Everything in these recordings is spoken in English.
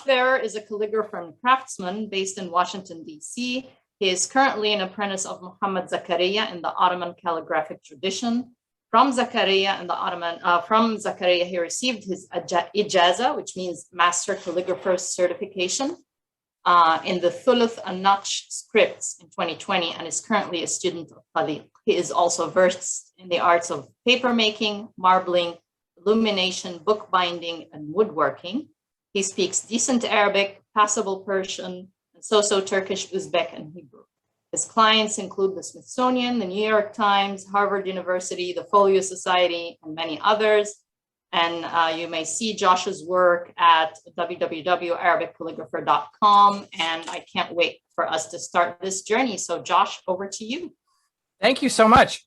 Berer is a calligrapher and craftsman based in Washington, D.C. He is currently an apprentice of Muhammad Zakaria in the Ottoman calligraphic tradition. From Zakaria, he received his ijaza, which means master calligrapher certification, in the Thuluth and Naqsh scripts in 2020, and is currently a student of Khaliq. He is also versed in the arts of paper making, marbling, illumination, bookbinding, and woodworking. He speaks decent Arabic, passable Persian, and so-so Turkish, Uzbek, and Hebrew. His clients include the Smithsonian, the New York Times, Harvard University, the Folio Society, and many others. And you may see Josh's work at www.arabiccalligrapher.com. And I can't wait for us to start this journey. So Josh, over to you. Thank you so much.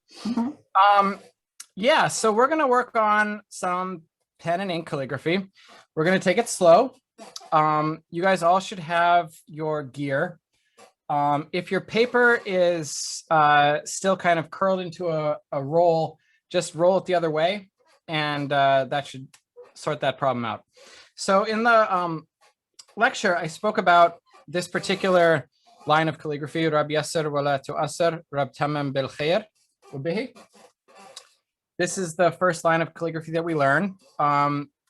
Yeah, so we're going to work on some pen and ink calligraphy. We're going to take it slow. You guys all should have your gear. If your paper is still kind of curled into a roll, just roll it the other way, and that should sort that problem out. So in the lecture, I spoke about this particular line of calligraphy, Rab Yasser wala tu'assir, Rab Tamam bil khair. This is the first line of calligraphy that we learn.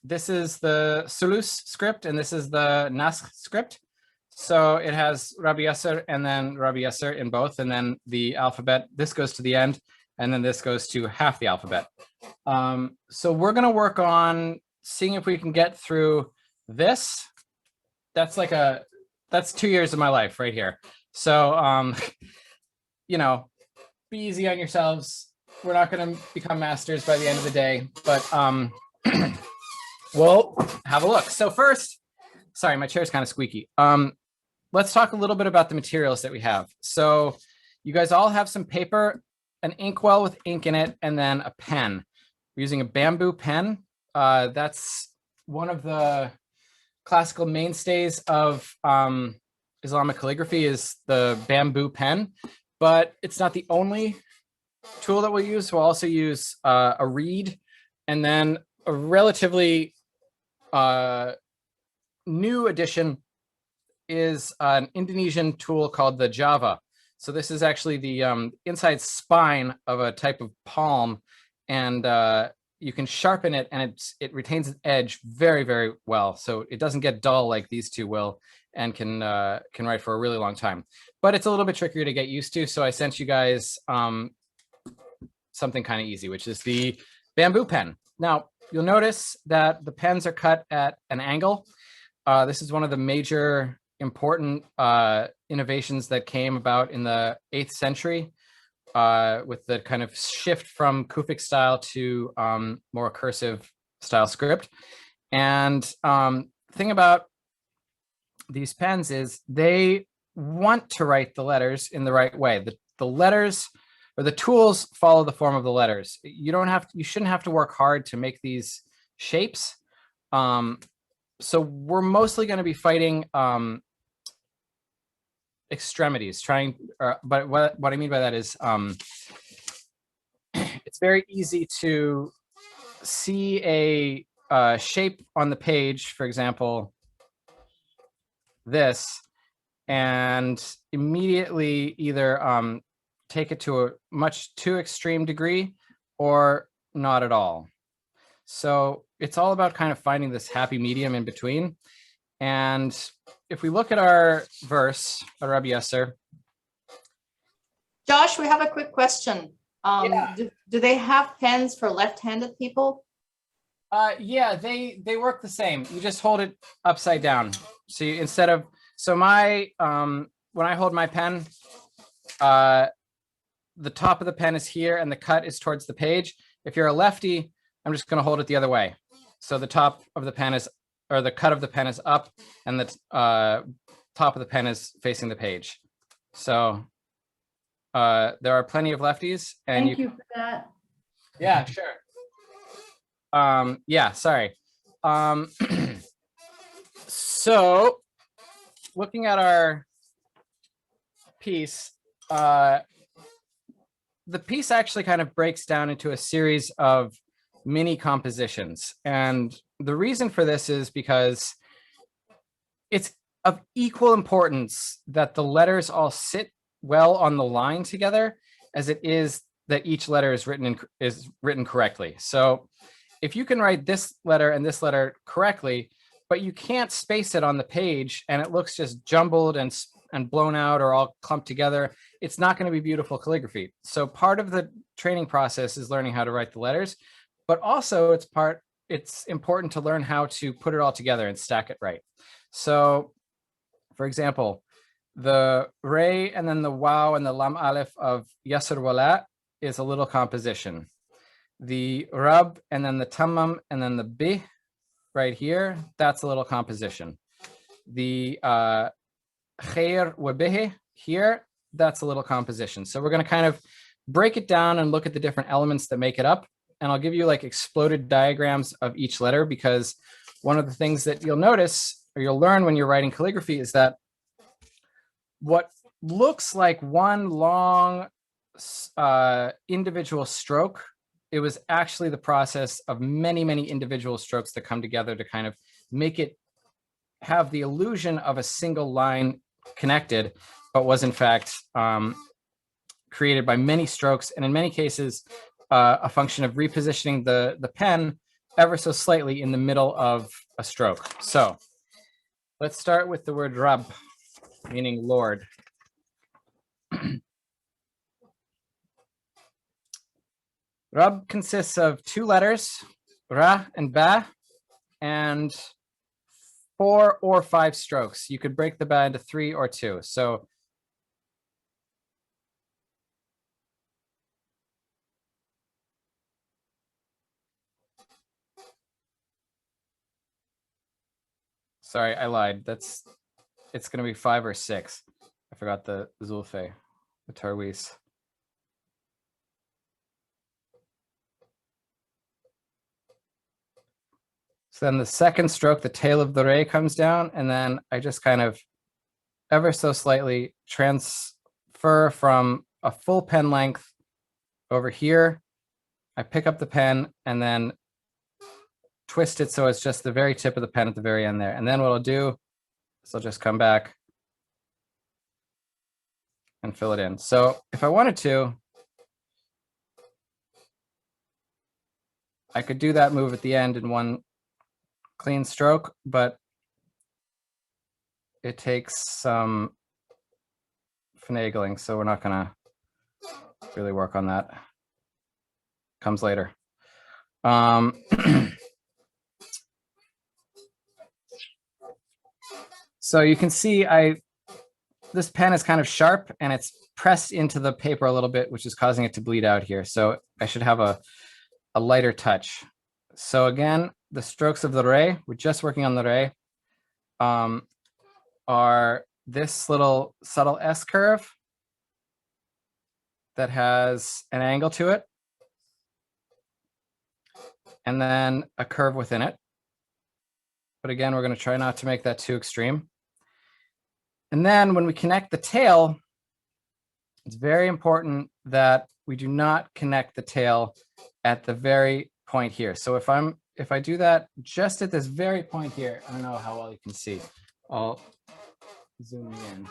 This is the Sulus script, and this is the Naskh script. So it has Rabbi Yasser and then Rabbi Yasser in both, and then the alphabet, this goes to the end, and then this goes to half the alphabet. So we're going to work on seeing if we can get through this. That's 2 years of my life right here. So, you know, be easy on yourselves. We're not going to become masters by the end of the day, but we'll have a look. So first, sorry, my chair's kind of squeaky. Let's talk a little bit about the materials that we have. So you guys all have some paper, an inkwell with ink in it, and then a pen. We're using a bamboo pen. That's one of the classical mainstays of Islamic calligraphy is the bamboo pen, but it's not the only tool that we'll use. We'll also use a reed, and then a relatively new addition is an Indonesian tool called the Java. So this is actually the inside spine of a type of palm, and you can sharpen it, and it retains its edge very, very well. So it doesn't get dull like these two will, and can write for a really long time. But it's a little bit trickier to get used to. So I sent you guys something kind of easy, which is the bamboo pen. Now you'll notice that the pens are cut at an angle. This is one of the major important innovations that came about in the 8th century with the kind of shift from Kufic style to more cursive style script. And the thing about these pens is they want to write the letters in the right way. The letters or the tools follow the form of the letters. You shouldn't have to work hard to make these shapes. So we're mostly going to be fighting extremities, but what I mean by that is it's very easy to see a shape on the page, for example, this, and immediately either take it to a much too extreme degree or not at all. So it's all about kind of finding this happy medium in between. And if we look at our verse, Rabbi Yasser. Josh, we have a quick question. Yeah. Do they have pens for left-handed people? Yeah, they work the same. You just hold it upside down. So my when I hold my pen, the top of the pen is here and the cut is towards the page. If you're a lefty, I'm just going to hold it the other way. So the top of the pen the cut of the pen is up, and the top of the pen is facing the page. So there are plenty of lefties. And Thank you for that. Yeah, sure. Yeah, sorry. So looking at our piece, the piece actually kind of breaks down into a series of mini compositions. And the reason for this is because it's of equal importance that the letters all sit well on the line together as it is that each letter is written correctly. So if you can write this letter and this letter correctly, but you can't space it on the page and it looks just jumbled and blown out or all clumped together, it's not going to be beautiful calligraphy. So part of the training process is learning how to write the letters, but also it's important to learn how to put it all together and stack it right. So for example, the Re and then the Wow and the Lam Aleph of Yasr Wala is a little composition. The Rab and then the Tamam and then the Bih right here, that's a little composition. The Khair wa Bihi here, that's a little composition. So we're going to kind of break it down and look at the different elements that make it up. And I'll give you like exploded diagrams of each letter, because one of the things that you'll notice or you'll learn when you're writing calligraphy is that what looks like one long individual stroke, it was actually the process of many, many individual strokes that come together to kind of make it have the illusion of a single line connected, but was in fact created by many strokes, and in many cases a function of repositioning the pen ever so slightly in the middle of a stroke. So let's start with the word Rab, meaning Lord. Rab consists of two letters, Ra and Ba, and 4 or 5 strokes. You could break the Ba into 3 or 2. So sorry, I lied. It's going to be 5 or 6. I forgot the Zulfe, the Tarwis. So then the second stroke, the tail of the Re comes down, and then I just kind of ever so slightly transfer from a full pen length over here. I pick up the pen and then twist it so it's just the very tip of the pen at the very end there. And then what I'll do is I'll just come back and fill it in. So if I wanted to, I could do that move at the end in one clean stroke, but it takes some finagling, so we're not gonna really work on that. Comes later. So you can see this pen is kind of sharp and it's pressed into the paper a little bit, which is causing it to bleed out here. So I should have a lighter touch. So again, the strokes of the Re, we're just working on the Re, are this little subtle S curve that has an angle to it, and then a curve within it. But again, we're going to try not to make that too extreme. And then when we connect the tail, it's very important that we do not connect the tail at the very point here. So if I do that just at this very point here, I don't know how well you can see. I'll zoom in.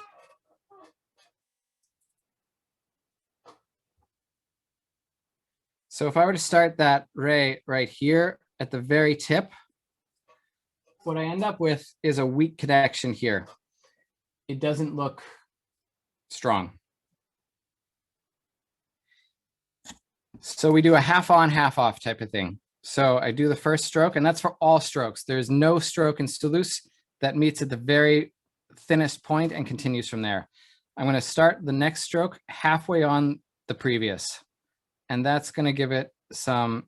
So if I were to start that Re right here at the very tip, what I end up with is a weak connection here. It doesn't look strong. So we do a half on, half off type of thing. So I do the first stroke, and that's for all strokes. There's no stroke in Stulus that meets at the very thinnest point and continues from there. I'm going to start the next stroke halfway on the previous, and that's going to give it some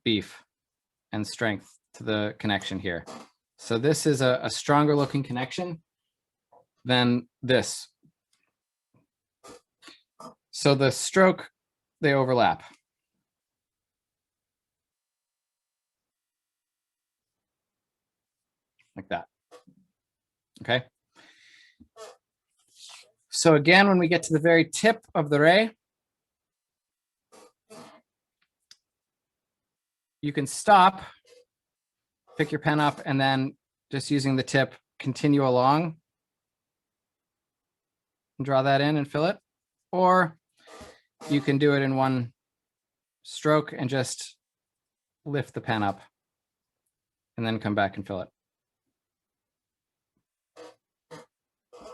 beef and strength to the connection here. So this is a stronger looking connection than this. So the stroke, they overlap. Like that. Okay. So again, when we get to the very tip of the Re, you can stop, pick your pen up, and then just using the tip, continue along and draw that in and fill it, or you can do it in one stroke and just lift the pen up and then come back and fill it.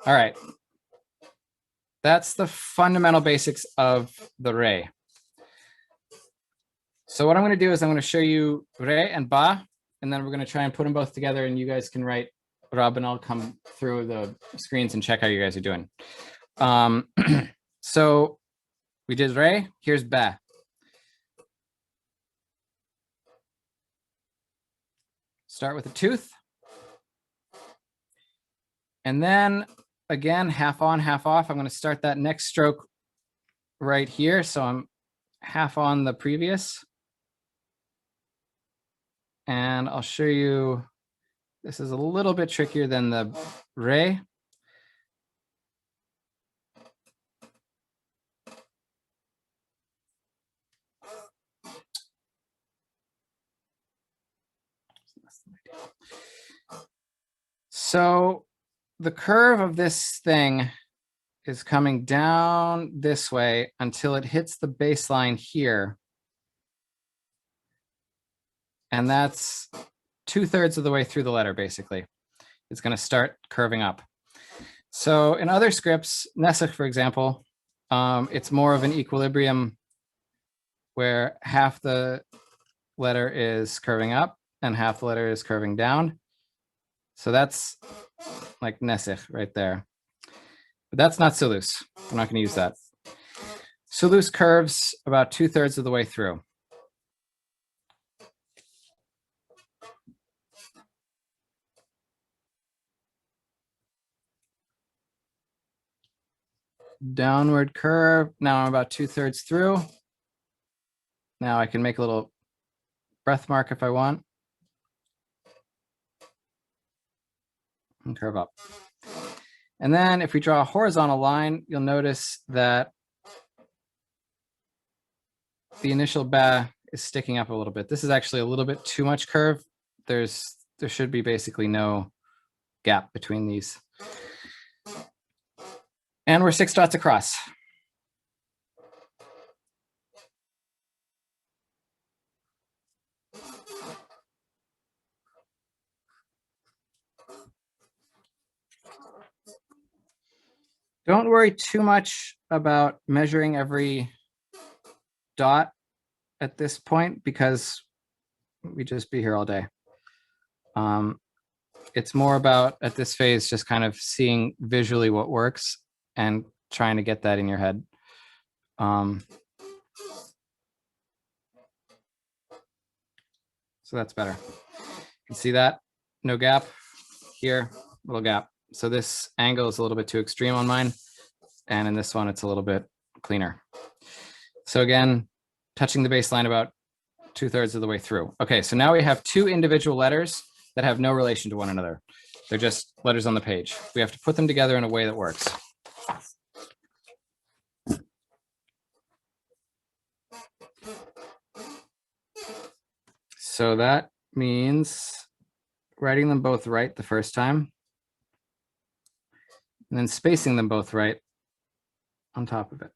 All right. That's the fundamental basics of the re. So what I'm going to do is I'm going to show you re and ba, and then we're going to try and put them both together, and you guys can write Rab, and I'll come through the screens and check how you guys are doing. So we did re, here's ba. Start with a tooth. And then again, half on, half off. I'm going to start that next stroke right here. So I'm half on the previous. And I'll show you, this is a little bit trickier than the re. So the curve of this thing is coming down this way until it hits the baseline here. And that's 2/3 of the way through the letter, basically. It's going to start curving up. So in other scripts, Nesach, for example, it's more of an equilibrium where half the letter is curving up and half the letter is curving down. So that's like Nesach right there. But that's not Sulus. I'm not going to use that. Sulus curves about 2/3 of the way through. Downward curve. Now I'm about 2/3 through. Now I can make a little breath mark if I want. And curve up. And then if we draw a horizontal line, you'll notice that the initial ba is sticking up a little bit. This is actually a little bit too much curve. There should be basically no gap between these. And we're 6 dots across. Don't worry too much about measuring every dot at this point because we just be here all day. It's more about, at this phase, just kind of seeing visually what works and trying to get that in your head. So that's better. You can see that, no gap here, little gap. So this angle is a little bit too extreme on mine. And in this one, it's a little bit cleaner. So again, touching the baseline about 2/3 of the way through. Okay, so now we have 2 individual letters that have no relation to one another. They're just letters on the page. We have to put them together in a way that works. So that means writing them both right the first time, and then spacing them both right on top of it.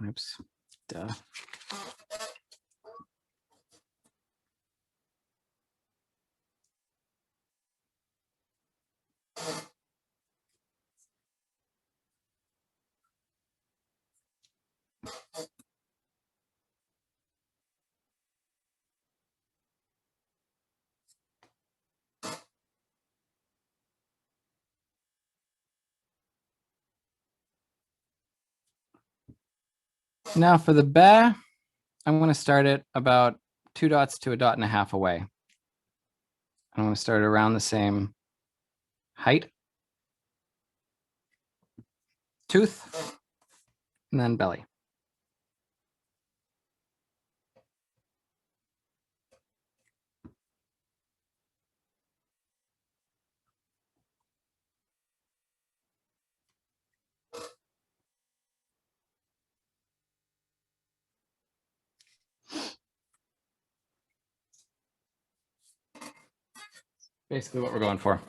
Oops, duh. Now for the ba, I'm going to start it about 2 dots to 1.5 dots away. I'm going to start around the same height. Tooth, and then belly. basically what we're going for.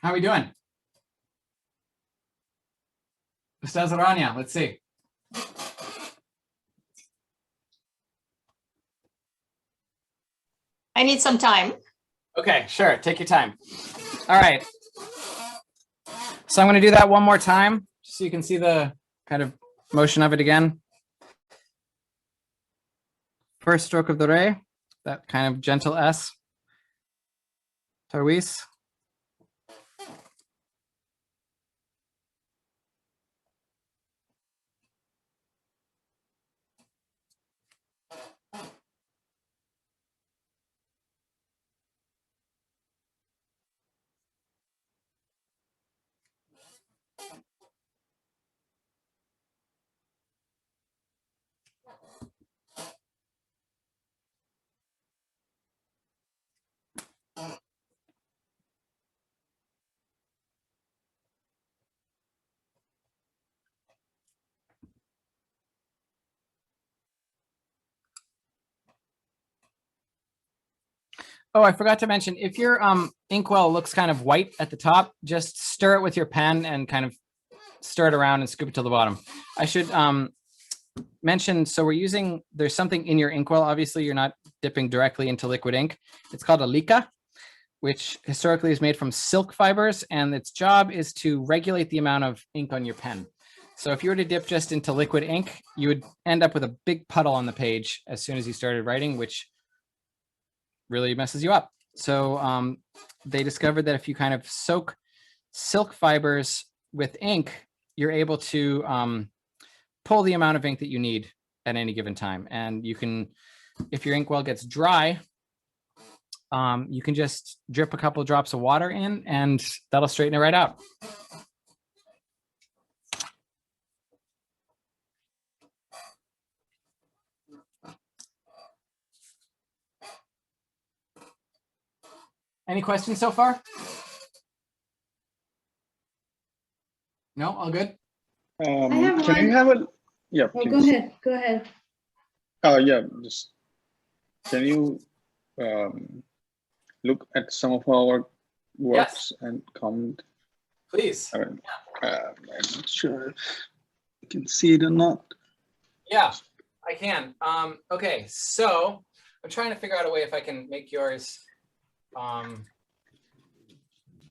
How are we doing? Ustaz Rania, let's see. I need some time. Okay, sure. Take your time. All right. So I'm going to do that one more time, just so you can see the kind of motion of it again. First stroke of the re, that kind of gentle S. Tarwis. Oh, I forgot to mention, if your inkwell looks kind of white at the top, just stir it with your pen and kind of stir it around and scoop it to the bottom. I should mention, so we're using, there's something in your inkwell. Obviously, you're not dipping directly into liquid ink. It's called a liqa, which historically is made from silk fibers, and its job is to regulate the amount of ink on your pen. So if you were to dip just into liquid ink, you would end up with a big puddle on the page as soon as you started writing, which really messes you up. So they discovered that if you kind of soak silk fibers with ink, you're able to pull the amount of ink that you need at any given time. And you can, if your inkwell gets dry, you can just drip a couple drops of water in and that'll straighten it right out. Any questions so far? No, all good? I have can one. You have a, yeah, oh, please. Go ahead. Yeah, just, can you look at some of our works and comment? Please. I'm not sure if you can see it or not. Yeah, I can. Okay, so I'm trying to figure out a way if I can make yours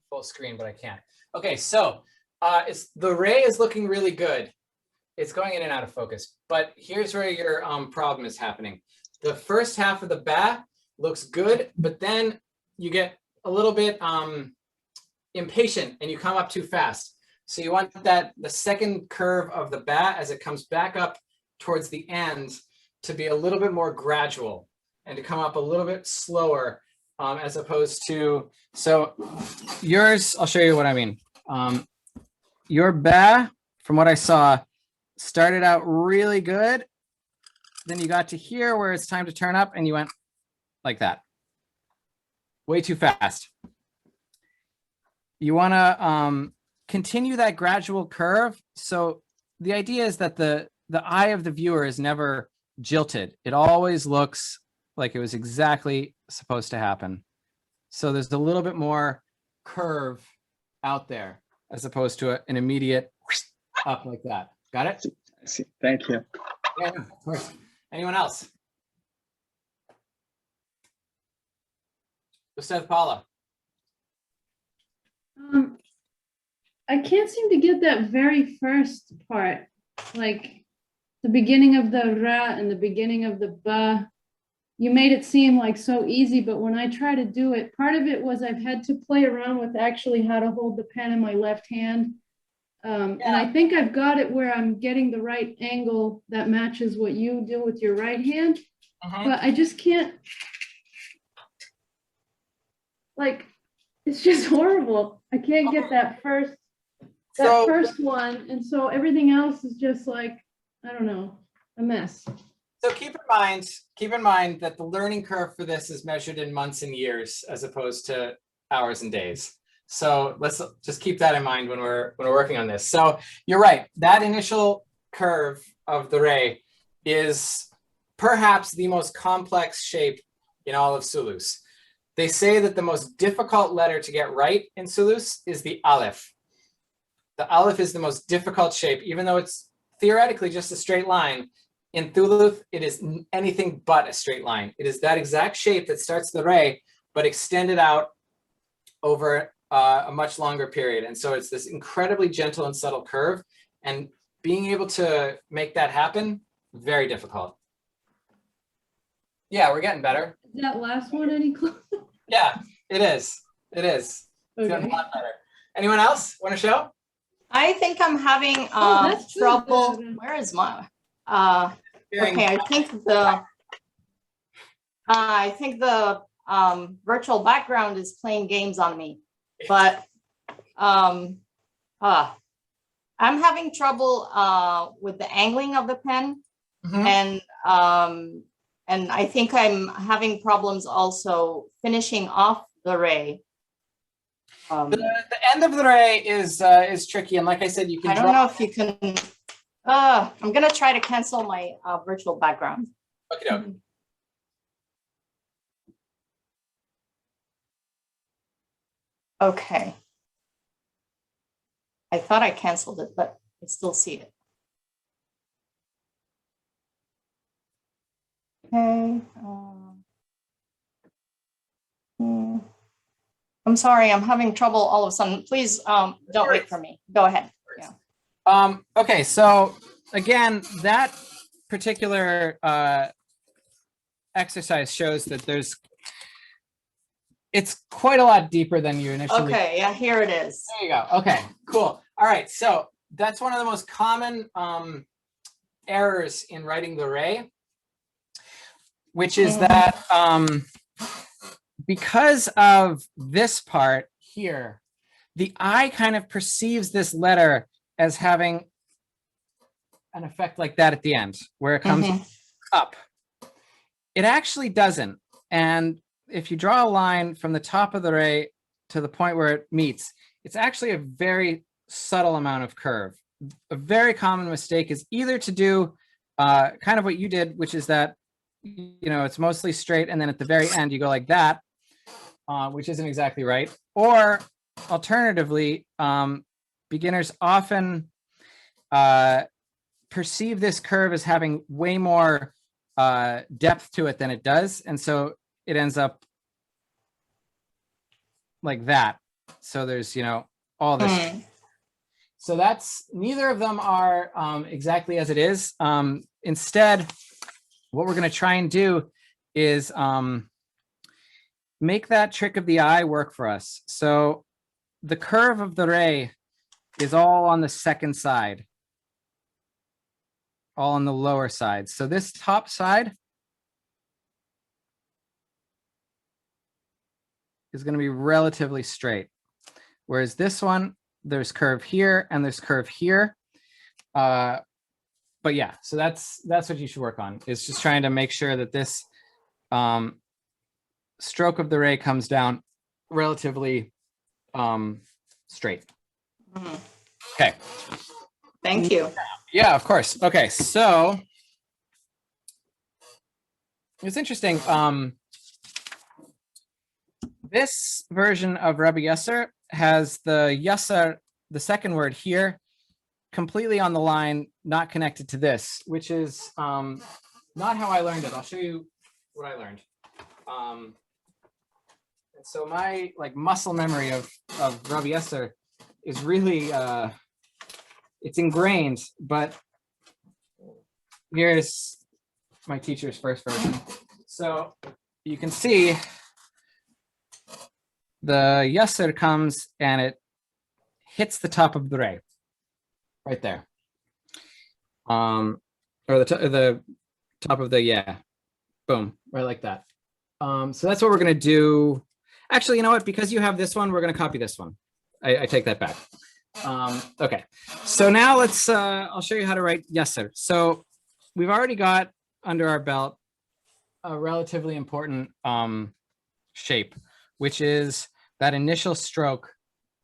full screen, but I can't. Okay, so the ray is looking really good. It's going in and out of focus, but here's where your problem is happening. The first half of the ba looks good, but then you get a little bit impatient and you come up too fast. So you want that the second curve of the ba as it comes back up towards the end to be a little bit more gradual and to come up a little bit slower as opposed to, so yours, I'll show you what I mean. Your ba, from what I saw, started out really good. Then you got to here where it's time to turn up and you went like that. Way too fast. You want to continue that gradual curve. So the idea is that the eye of the viewer is never jilted. It always looks like it was exactly supposed to happen. So there's a little bit more curve out there as opposed to an immediate up like that. Got it? I see. Thank you. Yeah, of course. Anyone else? Ustaz Paula. I can't seem to get that very first part, like the beginning of the ra and the beginning of the ba. You made it seem like so easy, but when I try to do it, part of it was I've had to play around with actually how to hold the pen in my left hand. And I think I've got it where I'm getting the right angle that matches what you do with your right hand, but I just can't, like, it's just horrible. I can't get that first one. And so everything else is just like, I don't know, a mess. So keep in mind that the learning curve for this is measured in months and years as opposed to hours and days. So let's just keep that in mind when we're working on this. So you're right, that initial curve of the ray is perhaps the most complex shape in all of Sulus. They say that the most difficult letter to get right in Sulus is the Aleph. The Aleph is the most difficult shape, even though it's theoretically just a straight line. In Thuluth, it is anything but a straight line. It is that exact shape that starts the ray, but extended out over a much longer period. And so it's this incredibly gentle and subtle curve. And being able to make that happen, very difficult. Yeah, we're getting better. Is that last one any closer? Yeah, it is. It is. It's getting a lot better. Anyone else want to show? I think I'm having that's trouble. good. Where is my? Okay, I think the virtual background is playing games on me, but I'm having trouble with the angling of the pen, and I think I'm having problems also finishing off the ray. The end of the ray is tricky, and like I said, you can. I don't know if you can. I'm gonna try to cancel my virtual background. Okay. Okay. I thought I canceled it, but I still see it. Okay. I'm sorry, I'm having trouble all of a sudden. Please don't wait for me. Go ahead. Yeah. Okay, so again, that particular exercise shows that it's quite a lot deeper than you initially. Okay, yeah, here it is. There you go. Okay, cool. All right, so that's one of the most common errors in writing the ray, which is that because of this part here, the eye kind of perceives this letter as having an effect like that at the end, where it comes up. It actually doesn't. And if you draw a line from the top of the ray to the point where it meets, it's actually a very subtle amount of curve. A very common mistake is either to do kind of what you did, which is that, it's mostly straight, and then at the very end you go like that, which isn't exactly right. Or alternatively, beginners often perceive this curve as having way more depth to it than it does. And so it ends up like that. So there's, all this. So that's, neither of them are exactly as it is. Instead, what we're going to try and do is make that trick of the eye work for us. So the curve of the ray is all on the second side, all on the lower side. So this top side is going to be relatively straight, whereas this one, there's curve here and there's curve here. But yeah, so that's what you should work on, is just trying to make sure that this stroke of the ray comes down relatively straight. Okay. Thank you. Yeah, of course. Okay, so it's interesting. This version of Rabbi Yasser has the Yasser, the second word here, completely on the line, not connected to this, which is not how I learned it. I'll show you what I learned. And so my muscle memory of Rabbi Yasser is really, it's ingrained, but here's my teacher's first version. So you can see the Yasser comes and it hits the top of the ray right there. Or the top of the, boom, right like that. So that's what we're going to do. Actually, you know what? Because you have this one, we're going to copy this one. I take that back. Okay, so now let's, I'll show you how to write Yasser. So we've already got under our belt a relatively important shape, which is that initial stroke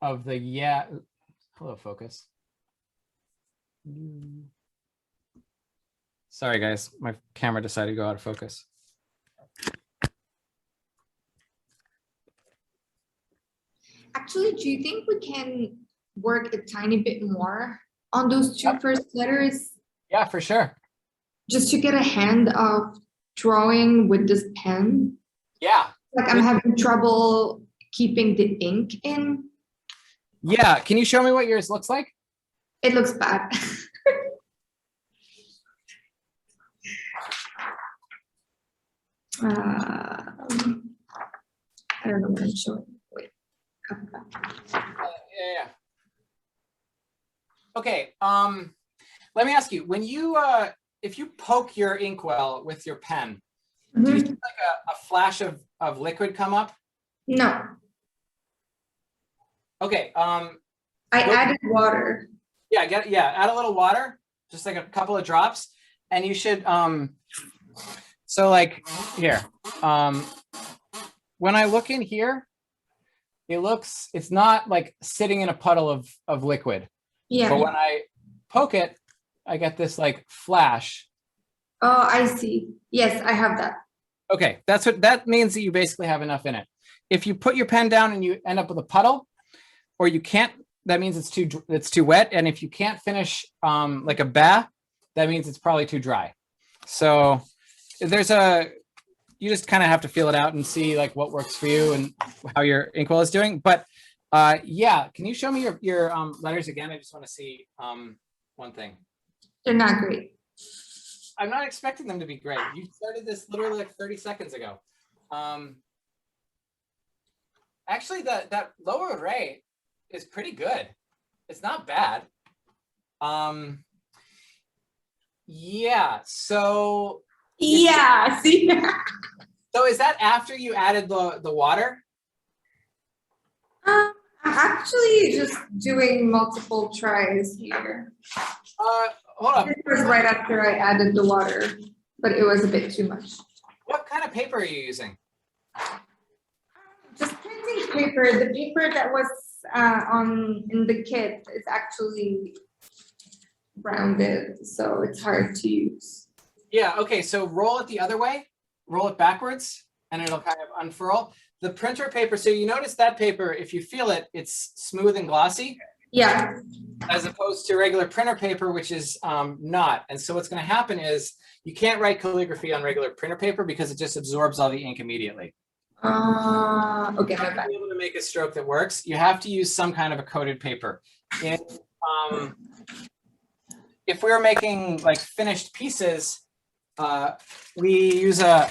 of the hello focus. Sorry guys, my camera decided to go out of focus. Actually, do you think we can work a tiny bit more on those two first letters Yeah, for sure. just to get a hand of drawing with this pen? Yeah. Like I'm having trouble keeping the ink in. Yeah, can you show me what yours looks like? It looks bad. I don't know what I'm showing. Wait. Yeah. Okay. Let me ask you, when you if you poke your inkwell with your pen, do you see like a flash of liquid come up? No, Okay. I added water. Yeah, add a little water, just like a couple of drops, and you should so like here. When I look in here, it's not like sitting in a puddle of liquid. Yeah. But when I poke it, I get this like flash. Oh, I see. Yes, I have that. Okay, that means that you basically have enough in it. If you put your pen down and you end up with a puddle, or you can't, that means it's too wet. And if you can't finish like a bath, that means it's probably too dry. So you just kind of have to feel it out and see like what works for you and how your inkwell is doing. But yeah, can you show me your letters again? I just want to see one thing. They're not great. I'm not expecting them to be great. You started this literally like 30 seconds ago. Actually, that lower ray is pretty good. It's not bad. Yeah, so. Yeah, see? So is that after you added the water? I'm actually just doing multiple tries here. Hold on. This was right after I added the water, but it was a bit too much. What kind of paper are you using? Just printing paper. The paper that was in the kit is actually rounded, so it's hard to use. Yeah, okay, so roll it the other way, roll it backwards, and it'll kind of unfurl. The printer paper, so you notice that paper, if you feel it, it's smooth and glossy. Yeah. As opposed to regular printer paper, which is not. And so what's going to happen is you can't write calligraphy on regular printer paper because it just absorbs all the ink immediately. Okay, my To bad. be able to make a stroke that works, you have to use some kind of a coated paper. If we were making like finished pieces, we use a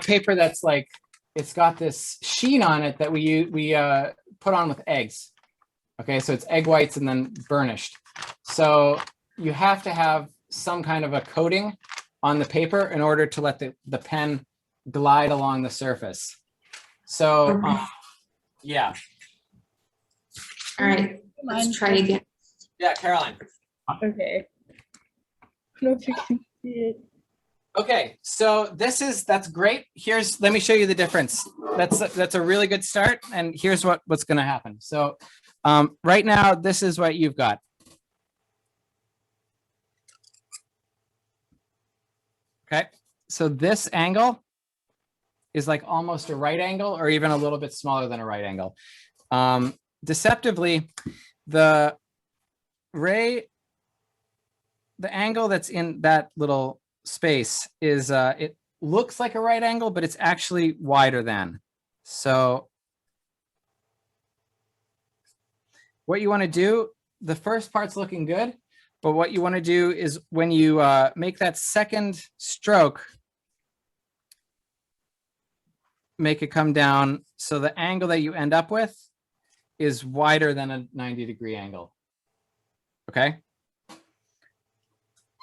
paper that's like, it's got this sheen on it that we put on with eggs. Okay, so it's egg whites and then burnished. So you have to have some kind of a coating on the paper in order to let the pen glide along the surface. So yeah. All right, let's try again. Yeah, Caroline. Okay. I don't know if you can see it. Okay, so that's great. Let me show you the difference. That's a really good start, and here's what's going to happen. So right now, this is what you've got. Okay, so this angle is like almost a right angle, or even a little bit smaller than a right angle. Deceptively, the angle that's in that little space is it looks like a right angle, but it's actually wider than. So what you want to do, the first part's looking good, but what you want to do is when you make that second stroke, make it come down so the angle that you end up with is wider than a 90-degree angle. Okay.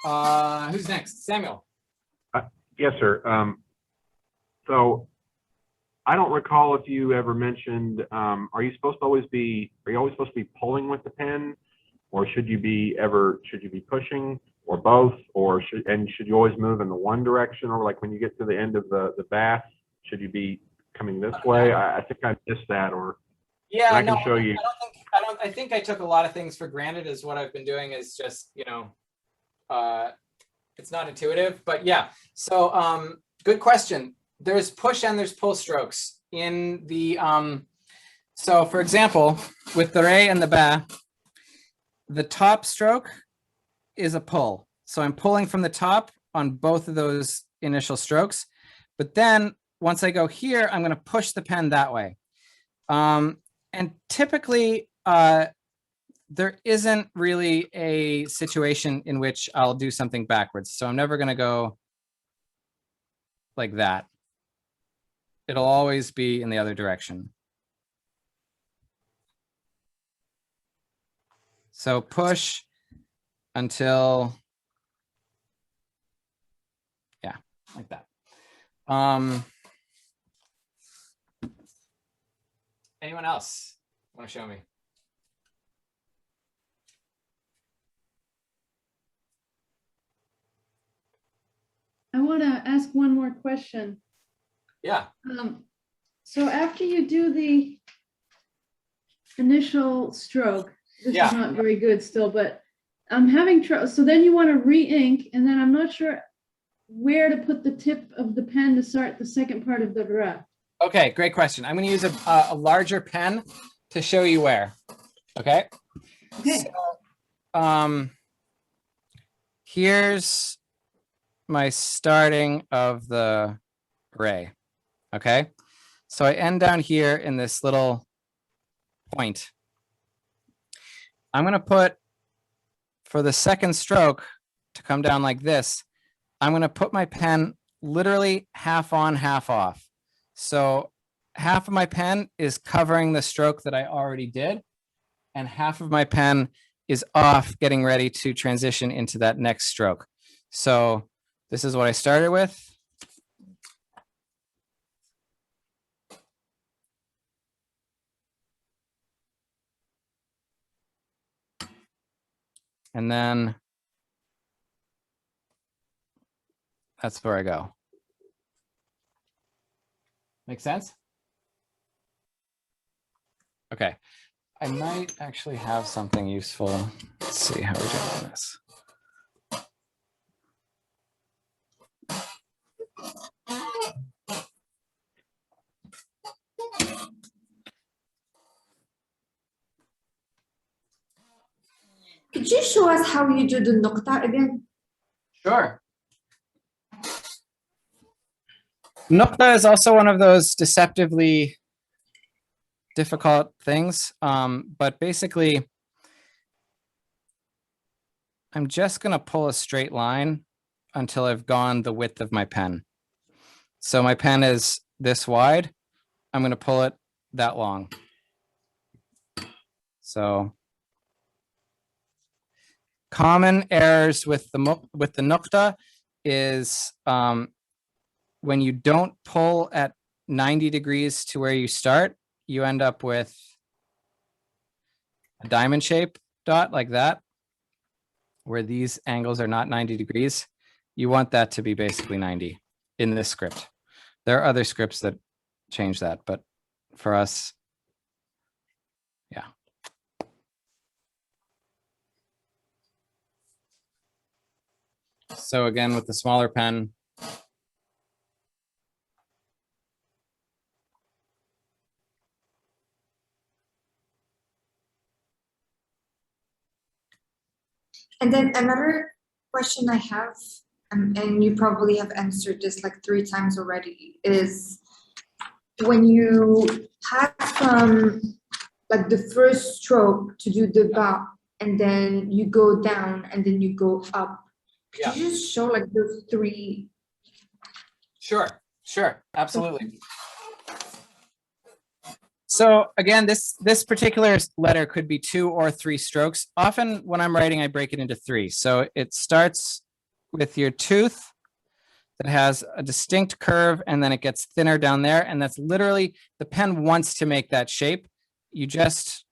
Who's next? Samuel. Yes, sir. So I don't recall if you ever mentioned, are you always supposed to be pulling with the pen, or should you be pushing? or both, or should you always move in the one direction, or like when you get to the end of the bath, should you be coming this way? I think I missed that, or Yeah, I no, can show you. I think I took a lot of things for granted. Is what I've been doing is just, you know, it's not intuitive, but yeah. So good question. There's push and there's pull strokes in the so for example, with the re and the ba, the top stroke is a pull. So I'm pulling from the top on both of those initial strokes. But then once I go here, I'm going to push the pen that way. And typically, there isn't really a situation in which I'll do something backwards. So I'm never going to go like that. It'll always be in the other direction. So push until, yeah, like that. Anyone else want to show me? I want to ask one more question. Yeah. So after you do the initial stroke, this Yeah. is not very good still, but I'm having trouble. So then you want to re-ink, and then I'm not sure where to put the tip of the pen to start the second part of the ra. Okay, great question. I'm going to use a larger pen to show you where. Okay. Okay. So, here's my starting of the ray. Okay. So I end down here in this little point. I'm going to put, for the second stroke to come down like this, I'm going to put my pen literally half on, half off. So half of my pen is covering the stroke that I already did, and half of my pen is off, getting ready to transition into that next stroke. So this is what I started with. And then that's where I go. Make sense? Okay. I might actually have something useful. Let's see how we're doing on this. Could you show us how you do the nokta again? Sure. Nokta is also one of those deceptively difficult things, but basically, I'm just going to pull a straight line until I've gone the width of my pen. So my pen is this wide. I'm going to pull it that long. So common errors with the nokta is when you don't pull at 90 degrees to where you start, you end up with a diamond shape dot like that, where these angles are not 90 degrees. You want that to be basically 90 in this script. There are other scripts that change that, but for us, yeah. So again, with the smaller pen, And then another question I have, and you probably have answered this like 3 times already, is when you pass from like the first stroke to do the ba, and then you go down and then you go up. Could you just show like those 3? Sure, absolutely. So again, this particular letter could be 2 or 3 strokes. Often when I'm writing, I break it into 3. So it starts with your tooth that has a distinct curve, and then it gets thinner down there. And that's literally, the pen wants to make that shape. You just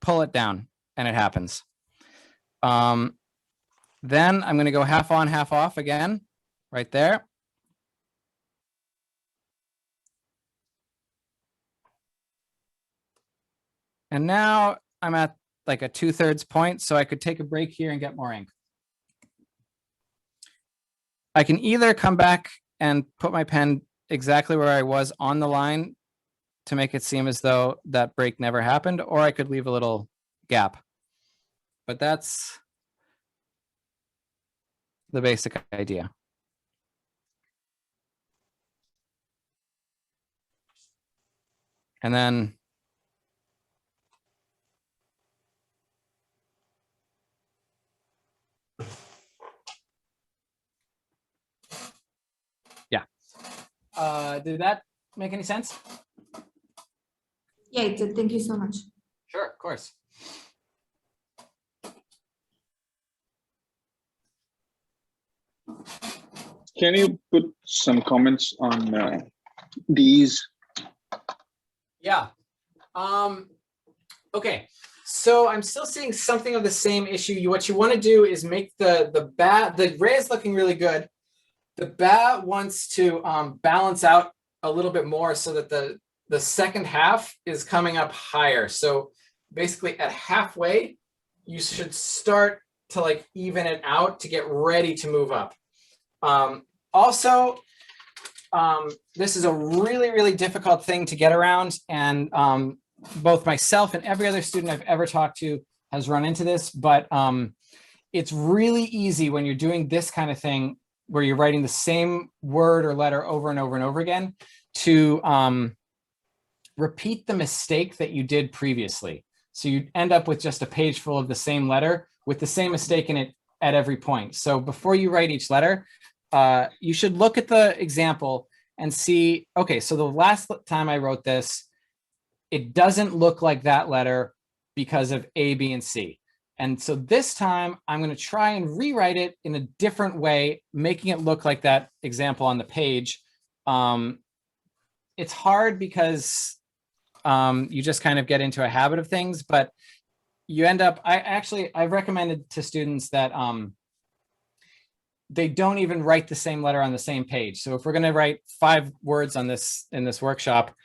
pull it down and it happens. Then I'm going to go half on, half off again, right there. And now I'm at like a 2/3 point, so I could take a break here and get more ink. I can either come back and put my pen exactly where I was on the line to make it seem as though that break never happened, or I could leave a little gap. But that's the basic idea. And then did that make any sense? Yeah, it did. Thank you so much. Sure, of course. Can you put some comments on these? Yeah. Okay. So I'm still seeing something of the same issue. What you want to do is make the ray is looking really good. The bat wants to balance out a little bit more so that the second half is coming up higher. So basically at halfway, you should start to like even it out to get ready to move up. Also, this is a really, really difficult thing to get around. And both myself and every other student I've ever talked to has run into this, but it's really easy when you're doing this kind of thing where you're writing the same word or letter over and over and over again to repeat the mistake that you did previously. So you end up with just a page full of the same letter with the same mistake in it at every point. So before you write each letter, you should look at the example and see, okay, so the last time I wrote this, it doesn't look like that letter because of A, B, and C. And so this time I'm going to try and rewrite it in a different way, making it look like that example on the page. It's hard because you just kind of get into a habit of things, but you end up, I've recommended to students that they don't even write the same letter on the same page. So if we're going to write 5 words on this in this workshop,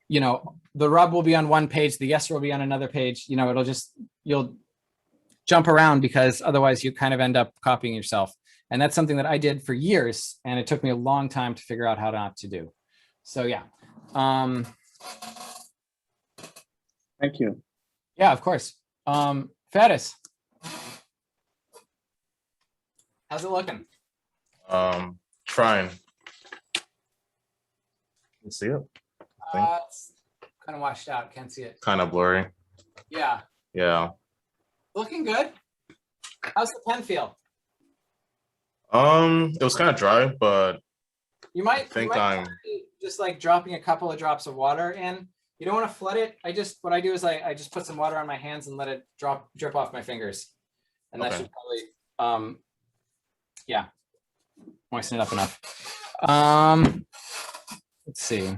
you know, the rub will be on one page, the yes will be on another page, you know, you'll jump around because otherwise you kind of end up copying yourself. And that's something that I did for years, and it took me a long time to figure out how not to do. So yeah. Thank you. Yeah, of course. Faris, how's it looking? Trying. You see it? It's kind of washed out. Can't see it. Kind of blurry. Yeah. Yeah. Looking good. How's the pen feel? It was kind of dry, but You might think I'm just like dropping a couple of drops of water in. You don't want to flood it. What I do is I just put some water on my hands and let it drip off my fingers. And that Okay. should probably yeah, moisten it up enough. Let's see.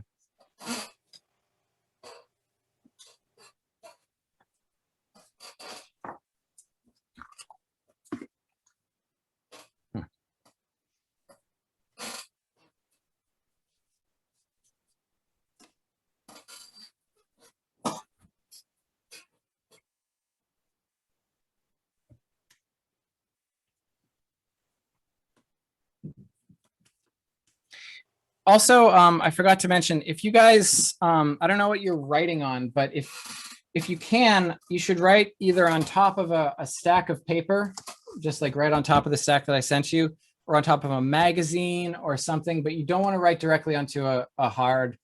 Also, I forgot to mention, if you guys, I don't know what you're writing on, but if you can, you should write either on top of a stack of paper, just like right on top of the stack that I sent you, or on top of a magazine or something, but you don't want to write directly onto a hard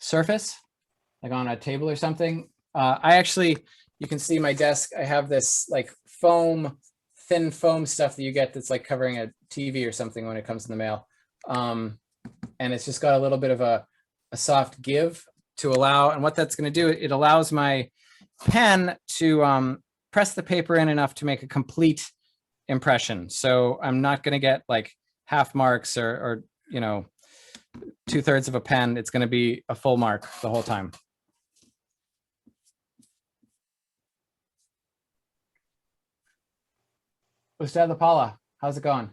surface, like on a table or something. You can see my desk, I have this like thin foam stuff that you get that's like covering a TV or something when it comes in the mail. And it's just got a little bit of a soft give to allow, and what that's going to do, it allows my pen to press the paper in enough to make a complete impression. So I'm not going to get like half marks or you know, 2/3 of a pen. It's going to be a full mark the whole time. Ustad Paula, how's it going?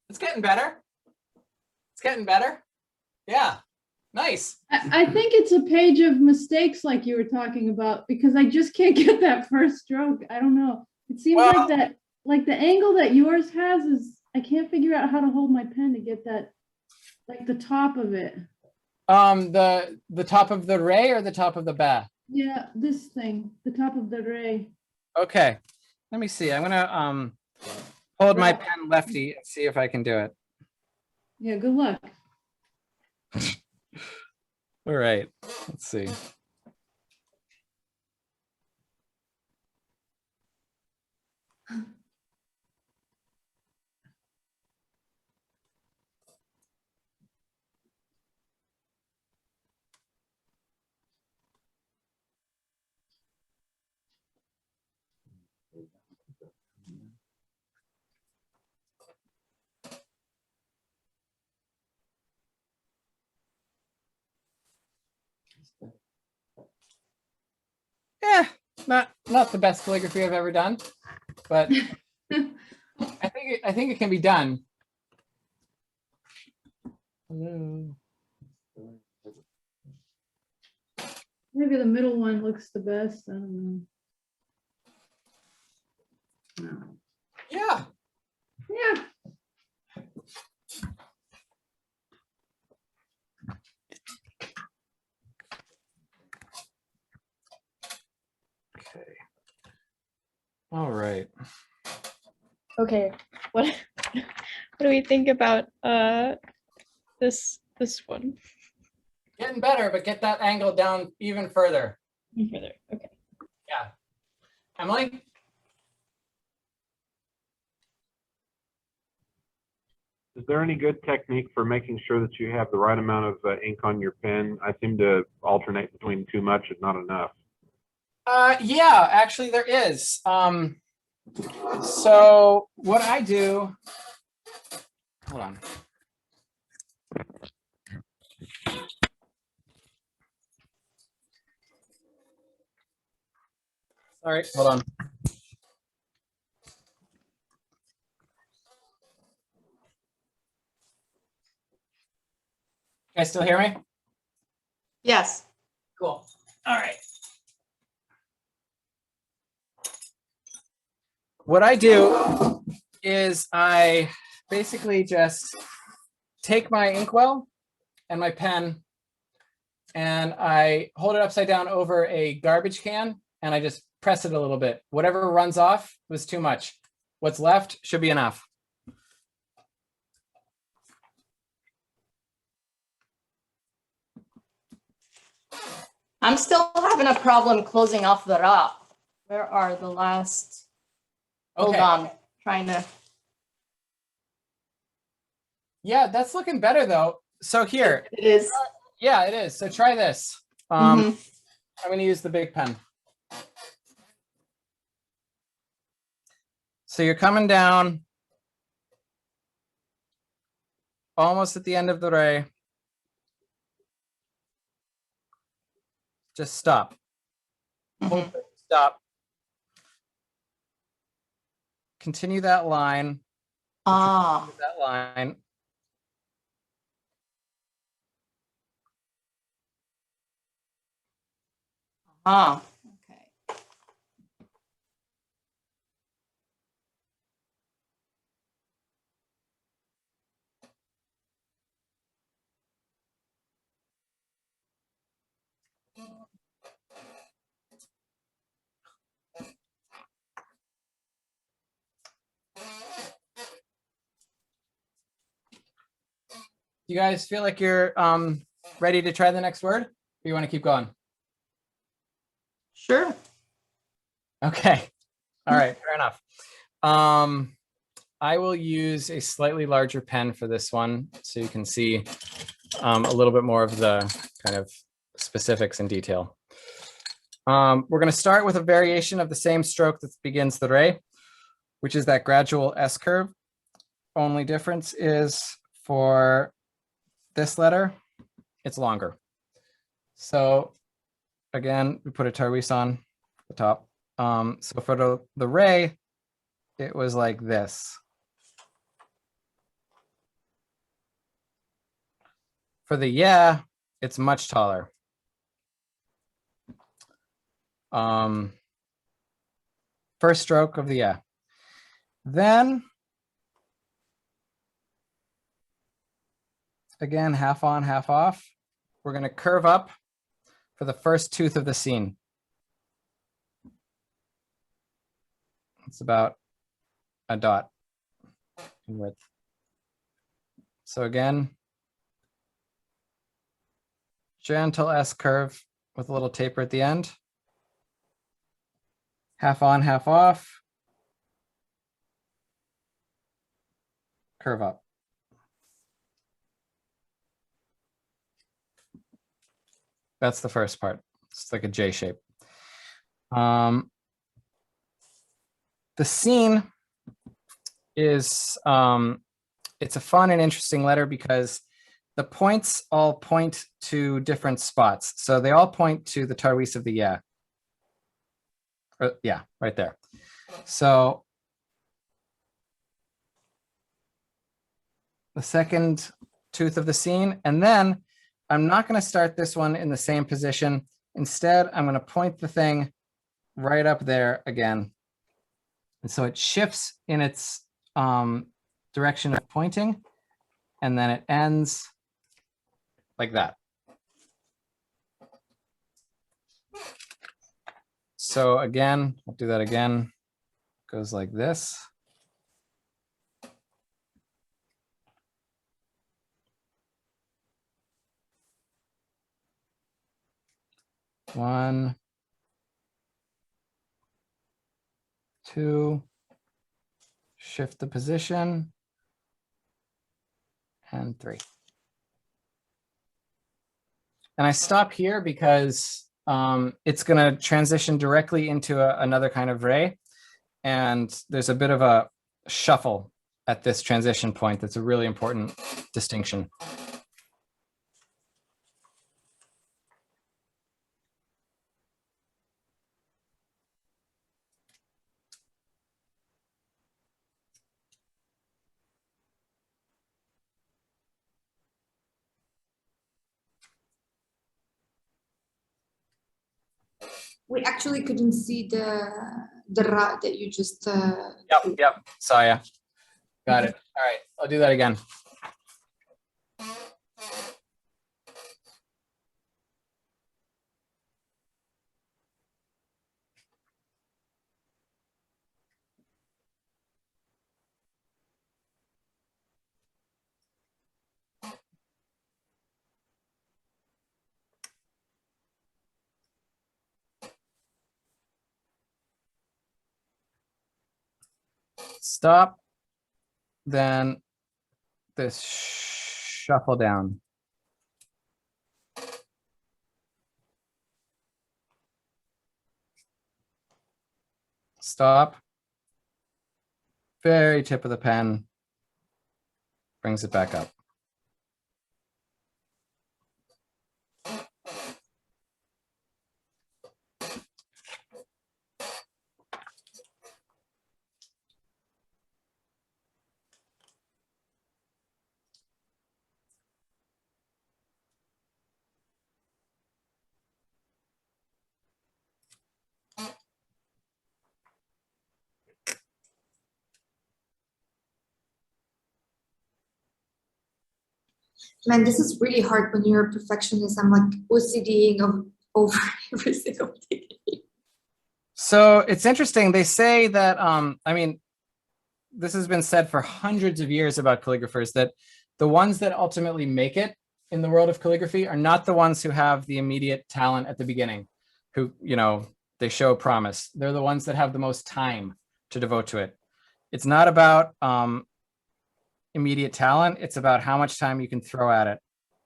It's getting better. It's getting better. Yeah, nice. I think it's a page of mistakes like you were talking about, because I just can't get that first stroke. I don't know. It seems Well- like that, like the angle that yours has is, I can't figure out how to hold my pen to get that, like the top of it. The top of the ray or the top of the ba? Yeah, this thing, the top of the ray. Okay, let me see. I'm gonna hold my pen lefty and see if I can do it. Yeah, good luck. All right, let's see. Yeah, not the best calligraphy I've ever done, but I think it can be done. Hello. Maybe the middle one looks the best. I don't know. No. Yeah. Yeah. Okay. All right. Okay, what do we think about this one? Getting better, but get that angle down even further. Further. Okay. Yeah. Emily? Is there any good technique for making sure that you have the right amount of ink on your pen? I seem to alternate between too much and not enough. Yeah, actually there is. So what I do, hold on. Sorry, hold on. You guys still hear me? Yes. Cool. All right. What I do is I basically just take my inkwell and my pen and I hold it upside down over a garbage can and I just press it a little bit. Whatever runs off was too much. What's left should be enough. I'm still having a problem closing off the ra. Where are the last? Hold Okay. on, trying to. Yeah, that's looking better though. So here, It is. yeah, it is. So try this. Mhm. I'm going to use the big pen. So you're coming down almost at the end of the ray. Just stop. Hold Mhm. it, stop. Continue that line. Ah, That line. ah, okay. You guys feel like you're ready to try the next word? Or you want to keep going? Sure. Okay. All right, fair enough. I will use a slightly larger pen for this one so you can see a little bit more of the kind of specifics and detail. We're going to start with a variation of the same stroke that begins the ray, which is that gradual S curve. Only difference is for this letter, it's longer. So again, we put a tarwis on the top. So for the ray, it was like this. For the yeah, it's much taller. First stroke of the yeah. Then, again, half on, half off. We're going to curve up for the first tooth of the scene. It's about a dot in width. So again, gentle S curve with a little taper at the end. Half on, half off. Curve up. That's the first part. It's like a J shape. The scene is, it's a fun and interesting letter because the points all point to different spots. So they all point to the tarwis of the yeah. Yeah, right there. So the second tooth of the scene, and then I'm not going to start this one in the same position. Instead, I'm going to point the thing right up there again. And so it shifts in its direction of pointing, and then it ends like that. So again, I'll do that again. Goes like this. One, two, shift the position, and three. And I stop here because it's going to transition directly into another kind of ray. And there's a bit of a shuffle at this transition point. That's a really important distinction. We actually couldn't see the ra that you just. Yep. Saw ya. Got it. All right, I'll do that again. Stop, then this shuffle down. Stop, very tip of the pen, brings it back up. Man, this is really hard when you're a perfectionist. I'm like OCDing over every single thing. So it's interesting. They say that, I mean, this has been said for hundreds of years about calligraphers, that the ones that ultimately make it in the world of calligraphy are not the ones who have the immediate talent at the beginning, who, you know, they show promise. They're the ones that have the most time to devote to it. It's not about immediate talent. It's about how much time you can throw at it.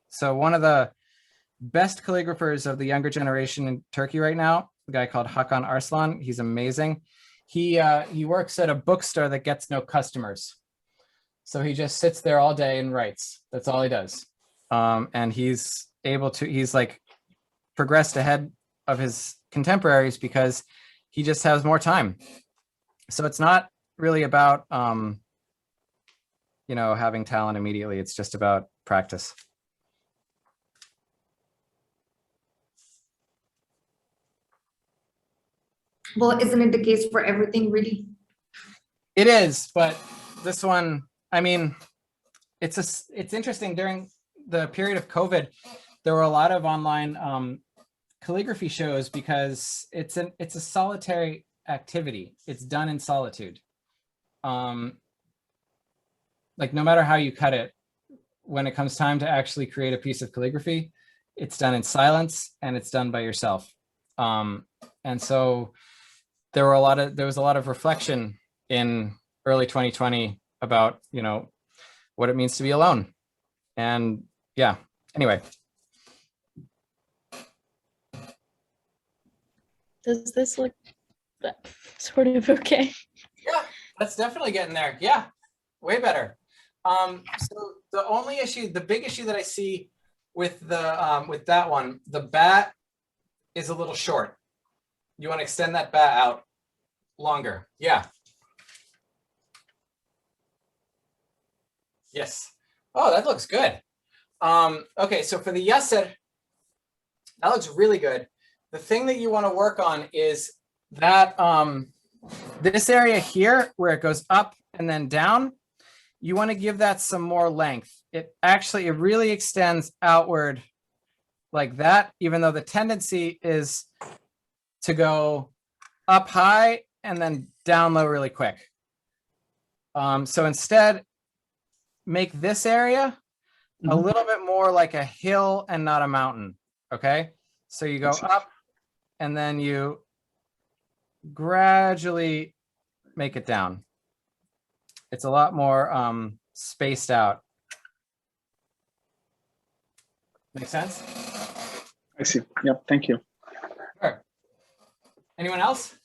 So one of the best calligraphers of the younger generation in Turkey right now, a guy called Hakan Arslan, he's amazing. He works at a bookstore that gets no customers. So he just sits there all day and writes. That's all he does. And he's able to, he's like progressed ahead of his contemporaries because he just has more time. So it's not really about, you know, having talent immediately. It's just about practice. Well, isn't it the case for everything really? It is, but this one, I mean, it's interesting. During the period of COVID, there were a lot of online calligraphy shows because it's a solitary activity. It's done in solitude. Like no matter how you cut it, when it comes time to actually create a piece of calligraphy, it's done in silence and it's done by yourself. And so there was a lot of reflection in early 2020 about, you know, what it means to be alone. And yeah, anyway. Does this look sort of okay? Yeah, that's definitely getting there. Yeah, way better. So the only issue, the big issue that I see with with that one, the bat is a little short. You want to extend that bat out longer. Yeah. Yes. Oh, that looks good. Okay, so for the yasser, that looks really good. The thing that you want to work on is that this area here where it goes up and then down, you want to give that some more length. It really extends outward like that, even though the tendency is to go up high and then down low really quick. So instead, make this area a little bit more like a hill and not a mountain, okay? So you go up and then you gradually make it down. It's a lot more spaced out. Make sense? I see. Yep. Thank you. Sure. Anyone else?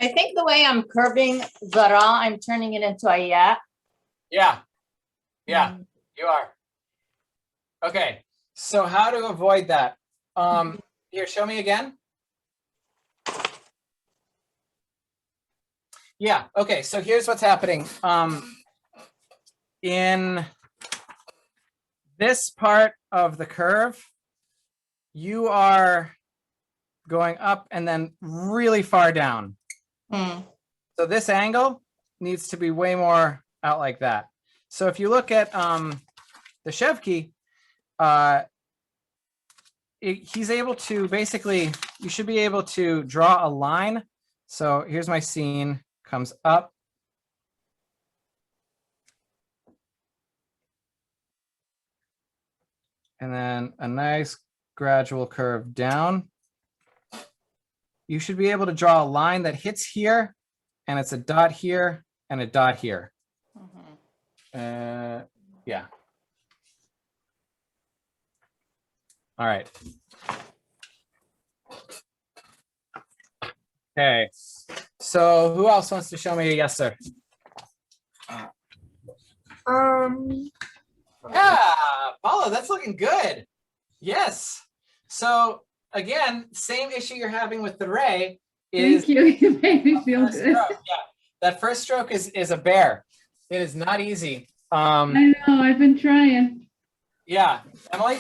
I think the way I'm curving the ra, I'm turning it into a ya. Yeah. Yeah, you are. Okay, so how to avoid that? Here, show me again. Yeah, okay, so here's what's happening. In this part of the curve, you are going up and then really far down. So this angle needs to be way more out like that. So if you look at the Shevki, he's able to basically, you should be able to draw a line. So here's my scene, comes up. And then a nice gradual curve down. You should be able to draw a line that hits here, and it's a dot here and a dot here. Yeah. All right. Okay. So who else wants to show me a yes, sir? Yeah, Paula, that's looking good. Yes. So again, same issue you're having with the ray is. Thank you. You made me feel good. Stroke. Yeah, that first stroke is a bear. It is not easy. I know, I've been trying. Yeah, Emily?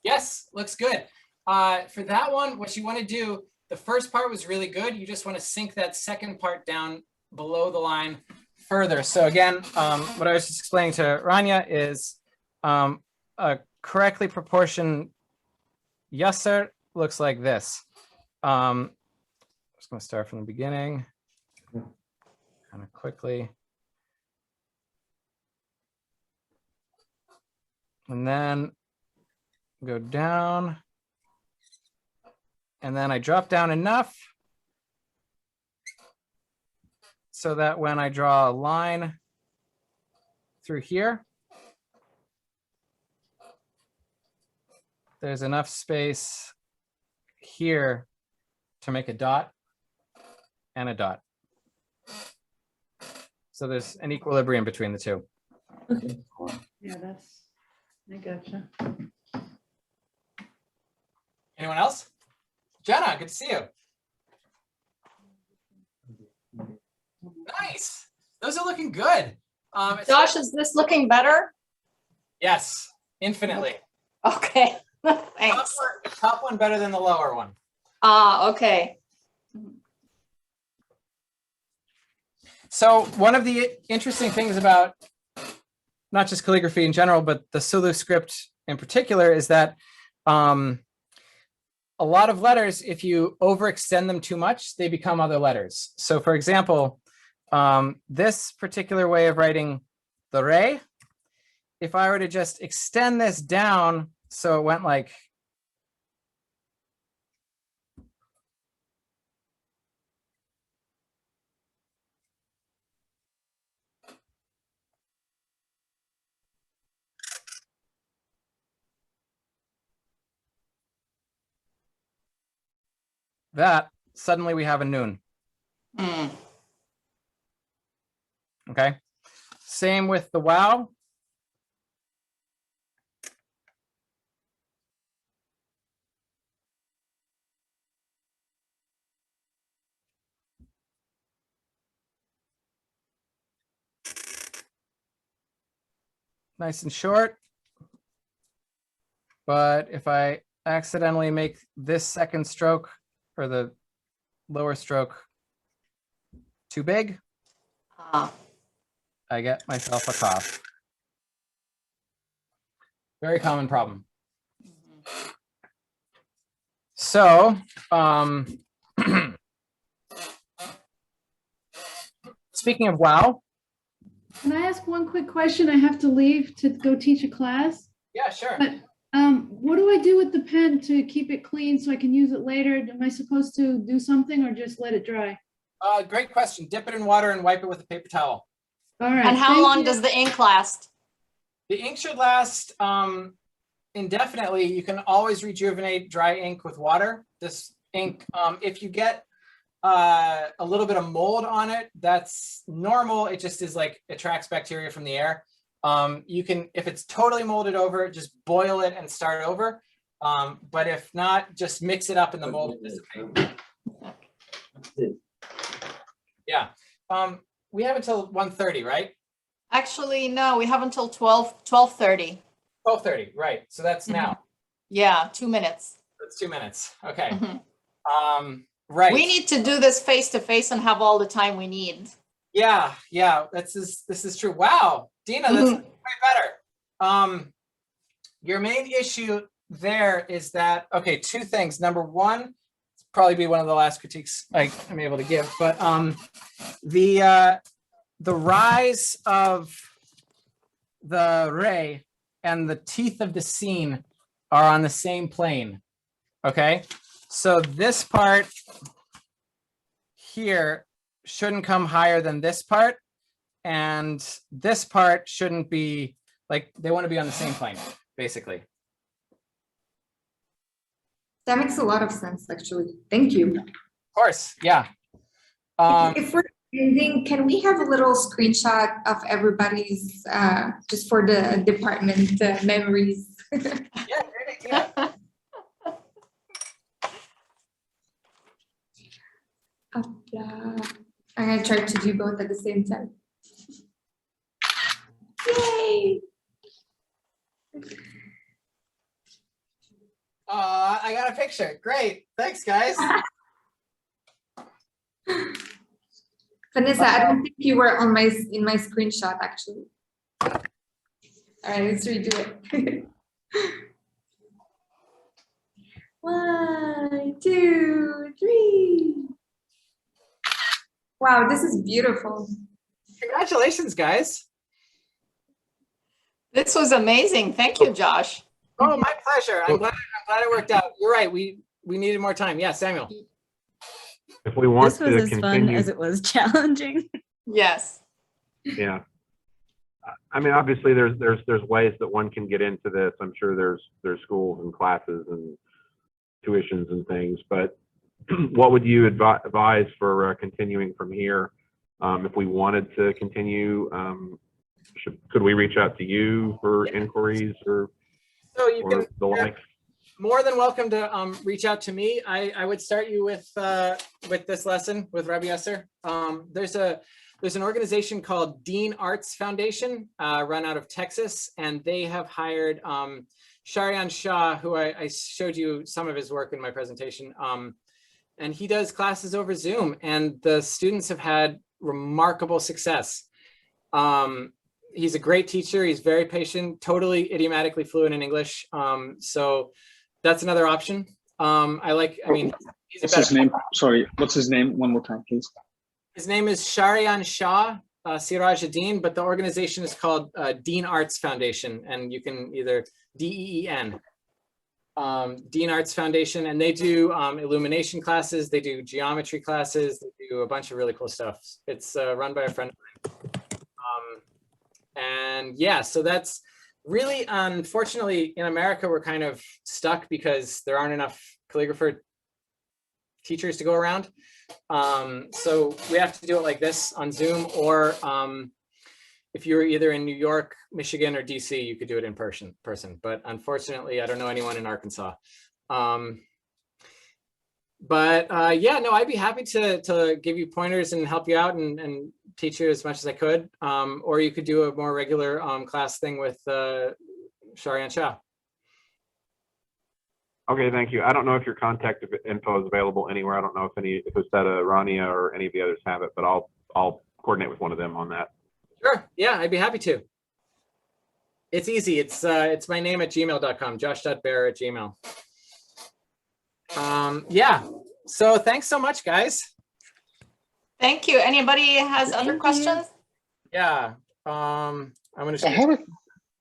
Yes, looks good. For that one, what you want to do, the first part was really good. You just want to sink that second part down below the line further. So again, what I was just explaining to Rania is a correctly proportioned yasser looks like this. I'm just going to start from the beginning, kind of quickly. And then go down. And then I drop down enough so that when I draw a line through here, there's enough space here to make a dot and a dot. So there's an equilibrium between the two. Okay. Yeah, I gotcha. Anyone else? Jenna, good to see you. Nice. Those are looking good. Josh, is this looking better? Yes, infinitely. Okay, thanks. Top one better than the lower one. Okay. So one of the interesting things about not just calligraphy in general, but the Sulu script in particular is that a lot of letters, if you overextend them too much, they become other letters. So for example, this particular way of writing the re, if I were to just extend this down so it went like that, suddenly we have a noon. Mm. Okay. Same with the wow. Nice and short. But if I accidentally make this second stroke or the lower stroke too big, I get myself a cough. Very common problem. So, speaking of wow. Can I ask one quick question? I have to leave to go teach a class. Yeah, sure. But what do I do with the pen to keep it clean so I can use it later? Am I supposed to do something or just let it dry? Great question. Dip it in water and wipe it with a paper towel. All right. And how thank long you. does the ink last? The ink should last indefinitely. You can always rejuvenate dry ink with water. This ink, if you get a little bit of mold on it, that's normal. It just is like attracts bacteria from the air. You can, if it's totally molded over, just boil it and start over. But if not, just mix it up and the mold will dissipate. Yeah. We have until 1:30, right? Actually, no, we have until 12:30. 12:30, right. So that's now. Yeah, 2 minutes. That's 2 minutes. Okay. Mhm. Right. We need to do this face to face and have all the time we need. Yeah, this is true. Wow, Dina, that's way better. Your main issue there is that, okay, two things. Number one, it's probably be one of the last critiques I'm able to give, but the rise of the ray and the teeth of the scene are on the same plane. Okay, so this part here shouldn't come higher than this part, and this part shouldn't be, like, they want to be on the same plane, basically. That makes a lot of sense, actually. Thank you. Of course, yeah. If we're ending, can we have a little screenshot of everybody's, just for the department memories? Yeah, great idea. I'm gonna try to do both at the same time. Yay! I got a picture. Great. Thanks, guys. Vanessa, I don't think you were on in my screenshot, actually. All right, let's redo it. 1, 2, 3. Wow, this is beautiful. Congratulations, guys. This was amazing. Thank you, Josh. Oh, my pleasure. I'm glad it worked out. You're right. We needed more time. Yeah, Samuel. If we want This was to as fun continue, as it was challenging. Yes. yeah. I mean, obviously, there's ways that one can get into this. I'm sure there's schools and classes and tuitions and things. But what would you advise for continuing from here? If we wanted to continue, could we reach out to you for inquiries or So you can, the like? more than welcome to reach out to me. I would start you with this lesson with Rabbi Yasser. There's an organization called Dean Arts Foundation, run out of Texas, and they have hired Sharian Shah, who I showed you some of his work in my presentation. And he does classes over Zoom, and the students have had remarkable success. He's a great teacher. He's very patient, totally idiomatically fluent in English. So that's another option. He's What's his name? Sorry, what's his name? One more time, please. His name is Sharian Shah Sirajuddin, but the organization is called Dean Arts Foundation, and you can either DEEN. Dean Arts Foundation, and they do illumination classes, they do geometry classes, they do a bunch of really cool stuff. It's run by a friend of mine. And yeah, so that's really, unfortunately, in America, we're kind of stuck because there aren't enough calligrapher teachers to go around. So we have to do it like this on Zoom, or if you're either in New York, Michigan, or DC, you could do it in person. But unfortunately, I don't know anyone in Arkansas. Yeah, no, I'd be happy to give you pointers and help you out and teach you as much as I could. Or you could do a more regular class thing with Sharian Shah. Okay, thank you. I don't know if your contact info is available anywhere. I don't know if Ustad Rania or any of the others have it, but I'll coordinate with one of them on that. Sure. Yeah, I'd be happy to. It's easy. It's my name at gmail.com, josh.berer@gmail. Yeah. So thanks so much, guys. Thank you. Anybody has other Thank questions? Yeah. I'm gonna. I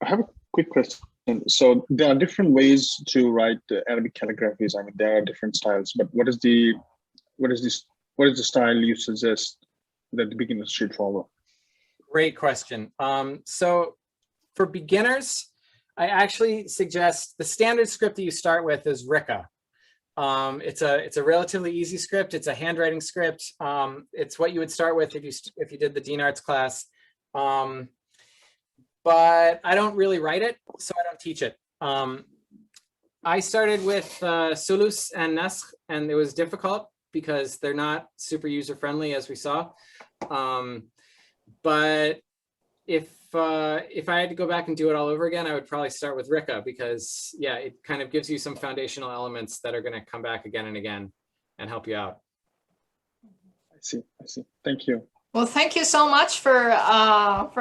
have a quick question. So there are different ways to write the Arabic calligraphies. I mean, there are different styles, but what is the style you suggest that the beginners should follow? Great question. So for beginners, I actually suggest the standard script that you start with is Rika. It's a relatively easy script. It's a handwriting script. It's what you would start with if you did the Dean Arts class. But I don't really write it, so I don't teach it. I started with Sulus and Nasr, and it was difficult because they're not super user-friendly, as we saw. But if I had to go back and do it all over again, I would probably start with Rika because, yeah, it kind of gives you some foundational elements that are going to come back again and again and help you out. I see. Thank you. Well, thank you so much for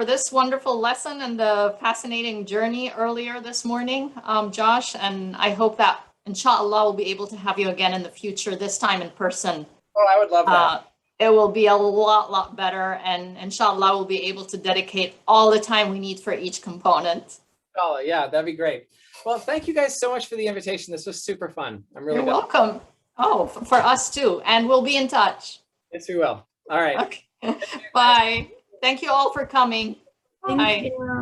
this wonderful lesson and the fascinating journey earlier this morning, Josh. And I hope that, inshallah, we'll be able to have you again in the future, this time in person. Oh, I would love that. It will be a lot better, and inshallah, we'll be able to dedicate all the time we need for each component. Oh, yeah, that'd be great. Well, thank you guys so much for the invitation. This was super fun. I'm really You're welcome. Oh, for us too. And we'll be in touch. Yes, we will. All right. Okay. Bye. Thank you all for coming. Thank Bye. you.